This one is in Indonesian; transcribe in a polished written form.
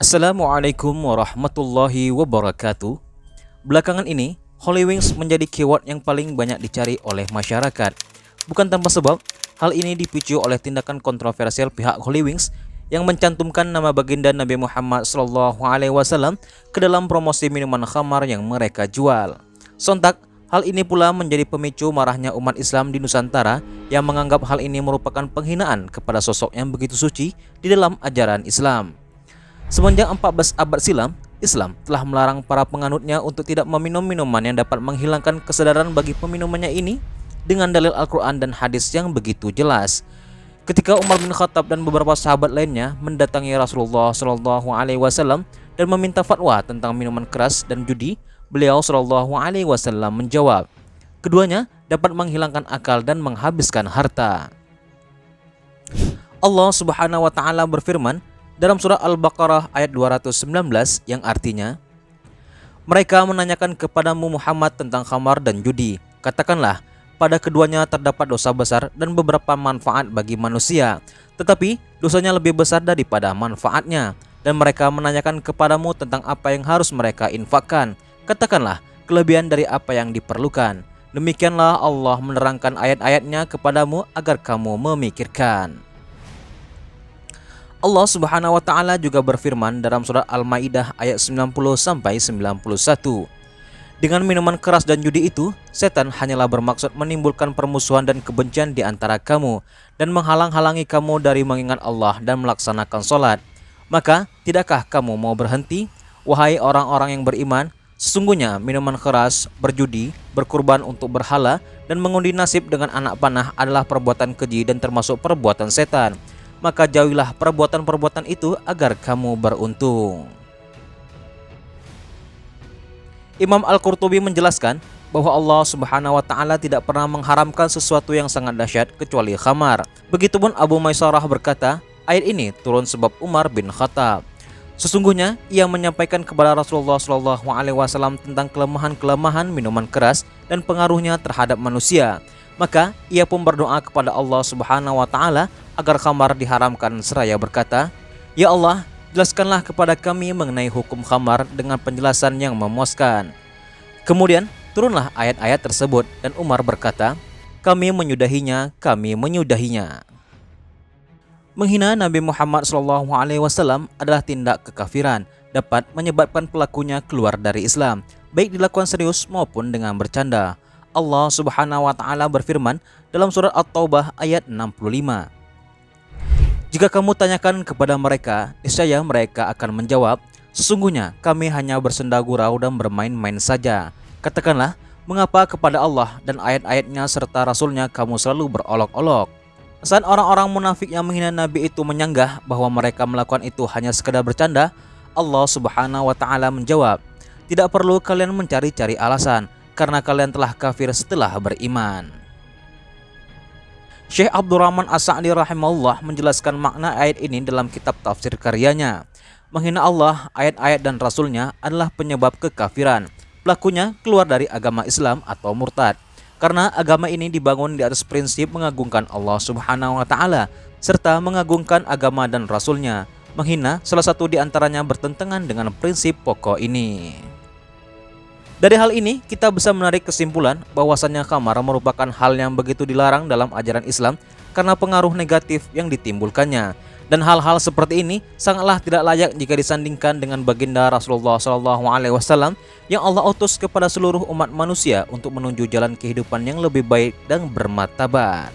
Assalamualaikum warahmatullahi wabarakatuh. Belakangan ini, Holy Wings menjadi keyword yang paling banyak dicari oleh masyarakat. Bukan tanpa sebab, hal ini dipicu oleh tindakan kontroversial pihak Holy Wings yang mencantumkan nama baginda Nabi Muhammad SAW ke dalam promosi minuman khamar yang mereka jual. Sontak, hal ini pula menjadi pemicu marahnya umat Islam di Nusantara yang menganggap hal ini merupakan penghinaan kepada sosok yang begitu suci di dalam ajaran Islam. Semenjak 14 abad silam, Islam telah melarang para penganutnya untuk tidak meminum minuman yang dapat menghilangkan kesadaran bagi peminumannya ini dengan dalil Al-Quran dan hadis yang begitu jelas. Ketika Umar bin Khattab dan beberapa sahabat lainnya mendatangi Rasulullah SAW dan meminta fatwa tentang minuman keras dan judi, beliau SAW menjawab, keduanya dapat menghilangkan akal dan menghabiskan harta. Allah Subhanahu wa Ta'ala berfirman dalam surah Al-Baqarah ayat 219 yang artinya, mereka menanyakan kepadamu Muhammad tentang khamar dan judi. Katakanlah, pada keduanya terdapat dosa besar dan beberapa manfaat bagi manusia, tetapi dosanya lebih besar daripada manfaatnya. Dan mereka menanyakan kepadamu tentang apa yang harus mereka infakkan. Katakanlah, kelebihan dari apa yang diperlukan. Demikianlah Allah menerangkan ayat-ayatnya kepadamu agar kamu memikirkan. Allah Subhanahu wa Ta'ala juga berfirman dalam surah Al-Maidah ayat 90-91. Dengan minuman keras dan judi itu, setan hanyalah bermaksud menimbulkan permusuhan dan kebencian di antara kamu dan menghalang-halangi kamu dari mengingat Allah dan melaksanakan sholat. Maka, tidakkah kamu mau berhenti? Wahai orang-orang yang beriman, sesungguhnya minuman keras, berjudi, berkurban untuk berhala, dan mengundi nasib dengan anak panah adalah perbuatan keji dan termasuk perbuatan setan. Maka jauhilah perbuatan-perbuatan itu agar kamu beruntung. Imam Al-Qurtubi menjelaskan bahwa Allah Subhanahu wa Ta'ala tidak pernah mengharamkan sesuatu yang sangat dahsyat kecuali khamar. Begitupun Abu Maisarah berkata, ayat ini turun sebab Umar bin Khattab. Sesungguhnya ia menyampaikan kepada Rasulullah SAW tentang kelemahan-kelemahan minuman keras dan pengaruhnya terhadap manusia. Maka ia pun berdoa kepada Allah Subhanahu wa Ta'ala agar khamar diharamkan seraya berkata, ya Allah, jelaskanlah kepada kami mengenai hukum khamar dengan penjelasan yang memuaskan. Kemudian turunlah ayat-ayat tersebut dan Umar berkata, kami menyudahinya. Menghina Nabi Muhammad SAW adalah tindak kekafiran, dapat menyebabkan pelakunya keluar dari Islam, baik dilakukan serius maupun dengan bercanda. Allah Subhanahu wa Ta'ala berfirman dalam surat At-Taubah ayat 65. Jika kamu tanyakan kepada mereka, niscaya mereka akan menjawab, sesungguhnya kami hanya bersenda gurau dan bermain-main saja. Katakanlah, mengapa kepada Allah dan ayat-ayatnya serta Rasulnya kamu selalu berolok-olok? Saat orang-orang munafik yang menghina Nabi itu menyanggah bahwa mereka melakukan itu hanya sekedar bercanda, Allah Subhanahu wa Ta'ala menjawab, tidak perlu kalian mencari-cari alasan, karena kalian telah kafir setelah beriman. Syekh Abdurrahman As-Sa'di rahimahullah menjelaskan makna ayat ini dalam kitab tafsir karyanya. Menghina Allah, ayat-ayat dan Rasulnya adalah penyebab kekafiran. Pelakunya keluar dari agama Islam atau murtad. Karena agama ini dibangun di atas prinsip mengagungkan Allah Subhanahu wa Ta'ala serta mengagungkan agama dan Rasulnya. Menghina salah satu di antaranya bertentangan dengan prinsip pokok ini. Dari hal ini, kita bisa menarik kesimpulan bahwasannya khamar merupakan hal yang begitu dilarang dalam ajaran Islam karena pengaruh negatif yang ditimbulkannya. Dan hal-hal seperti ini sangatlah tidak layak jika disandingkan dengan baginda Rasulullah SAW yang Allah utus kepada seluruh umat manusia untuk menuju jalan kehidupan yang lebih baik dan bermartabat.